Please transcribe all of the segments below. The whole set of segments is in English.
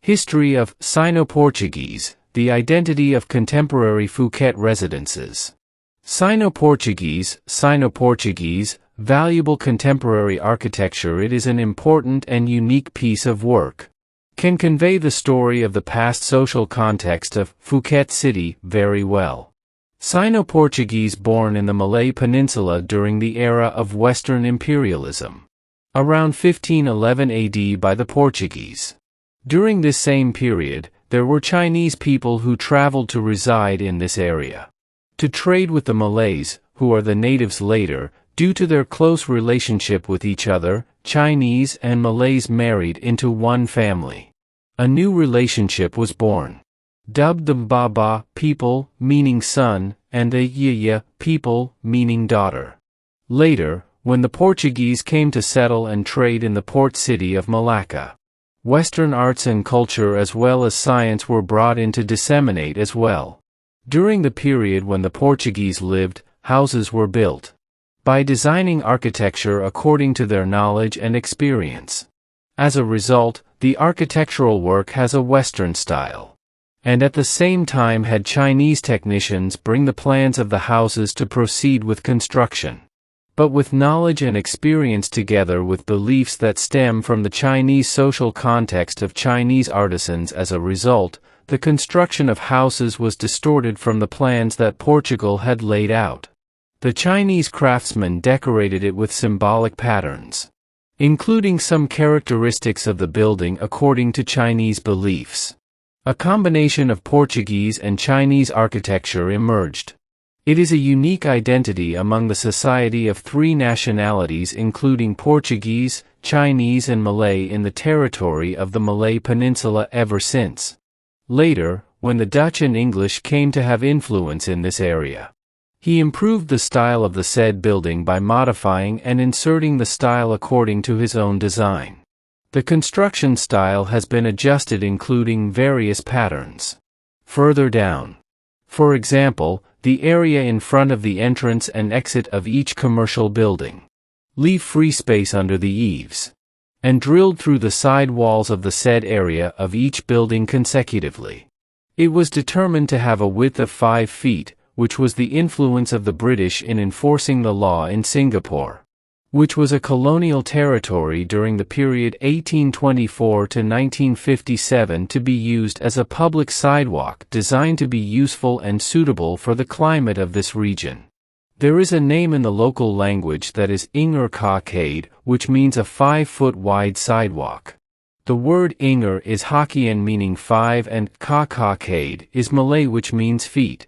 History of Sino Portuguese, the identity of contemporary Phuket residences. Sino Portuguese, valuable contemporary architecture. It is an important and unique piece of work. Can convey the story of the past social context of Phuket city very well. Sino Portuguese, born in the Malay Peninsula during the era of Western imperialism. Around 1511 AD by the Portuguese. During this same period, there were Chinese people who traveled to reside in this area. To trade with the Malays, who are the natives later, due to their close relationship with each other, Chinese and Malays married into one family. A new relationship was born. Dubbed the Baba, people, meaning son, and the Yaya, people, meaning daughter. Later, when the Portuguese came to settle and trade in the port city of Malacca, Western arts and culture as well as science were brought in to disseminate as well. During the period when the Portuguese lived, houses were built by designing architecture according to their knowledge and experience. As a result, the architectural work has a Western style. And at the same time had Chinese technicians bring the plans of the houses to proceed with construction. But with knowledge and experience together with beliefs that stem from the Chinese social context of Chinese artisans. As a result, the construction of houses was distorted from the plans that Portugal had laid out. The Chinese craftsmen decorated it with symbolic patterns, including some characteristics of the building according to Chinese beliefs. A combination of Portuguese and Chinese architecture emerged. It is a unique identity among the society of three nationalities including Portuguese, Chinese and Malay in the territory of the Malay Peninsula ever since. Later, when the Dutch and English came to have influence in this area, he improved the style of the said building by modifying and inserting the style according to his own design. The construction style has been adjusted including various patterns. Further down. For example, the area in front of the entrance and exit of each commercial building. Leave free space under the eaves. And drilled through the side walls of the said area of each building consecutively. It was determined to have a width of 5 feet, which was the influence of the British in enforcing the law in Singapore, which was a colonial territory during the period 1824 to 1957, to be used as a public sidewalk designed to be useful and suitable for the climate of this region. There is a name in the local language that is Inger Kakade, which means a 5-foot wide sidewalk. The word Inger is Hokkien meaning 5 and Kakade is Malay which means feet.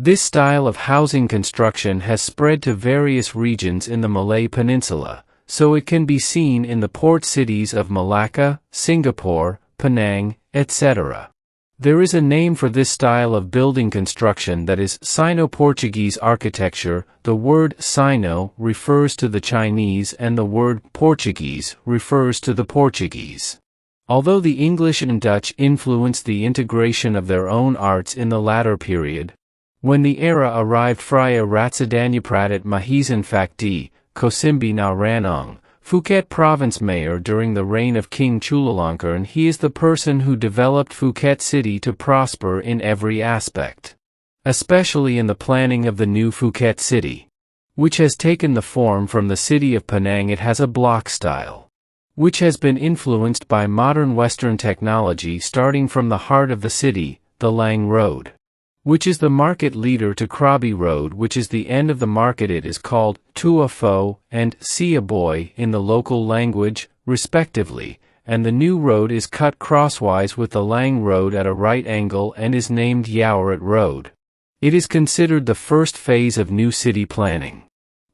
This style of housing construction has spread to various regions in the Malay Peninsula, so it can be seen in the port cities of Malacca, Singapore, Penang, etc. There is a name for this style of building construction that is Sino-Portuguese architecture. The word Sino refers to the Chinese and the word Portuguese refers to the Portuguese. Although the English and Dutch influenced the integration of their own arts in the latter period, when the era arrived Fraya Ratsadanyapradit Mahisan Fakdi, Kosimbi na Ranong, Phuket province mayor during the reign of King Chulalongkorn, he is the person who developed Phuket city to prosper in every aspect. Especially in the planning of the new Phuket city, which has taken the form from the city of Penang. It has a block style, which has been influenced by modern Western technology starting from the heart of the city, the Lang Road, which is the market leader to Krabi Road, which is the end of the market. It is called Tua Pho and Sia Boy in the local language, respectively, and the new road is cut crosswise with the Lang Road at a right angle and is named Yaorat Road. It is considered the first phase of new city planning,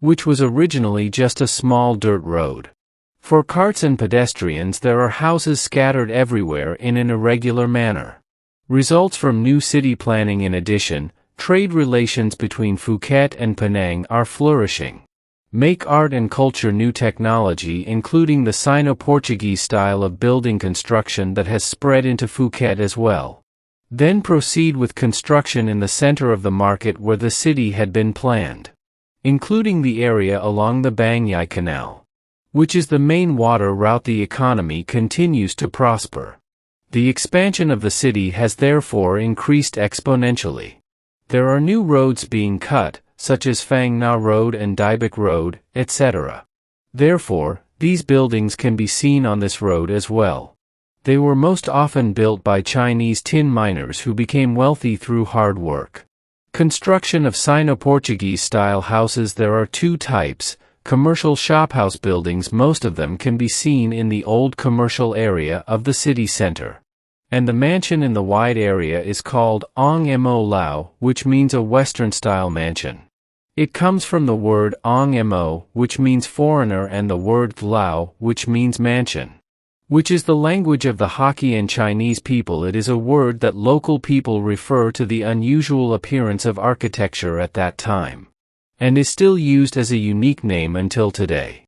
which was originally just a small dirt road. For carts and pedestrians, there are houses scattered everywhere in an irregular manner. Results from new city planning. In addition, trade relations between Phuket and Penang are flourishing. Make art and culture. New technology including the Sino-Portuguese style of building construction that has spread into Phuket as well. Then proceed with construction in the center of the market where the city had been planned, including the area along the Bangyai Canal, which is the main water route. The economy continues to prosper. The expansion of the city has therefore increased exponentially. There are new roads being cut, such as Phang Nga Road and Daibak Road, etc. Therefore, these buildings can be seen on this road as well. They were most often built by Chinese tin miners who became wealthy through hard work. Construction of Sino-Portuguese style houses. There are two types: commercial shophouse buildings, most of them can be seen in the old commercial area of the city center. And the mansion in the wide area is called Ong Mo Lao, which means a Western-style mansion. It comes from the word Ong Mo, which means foreigner, and the word Lao, which means mansion, which is the language of the Hokkien Chinese people. It is a word that local people refer to the unusual appearance of architecture at that time, and is still used as a unique name until today.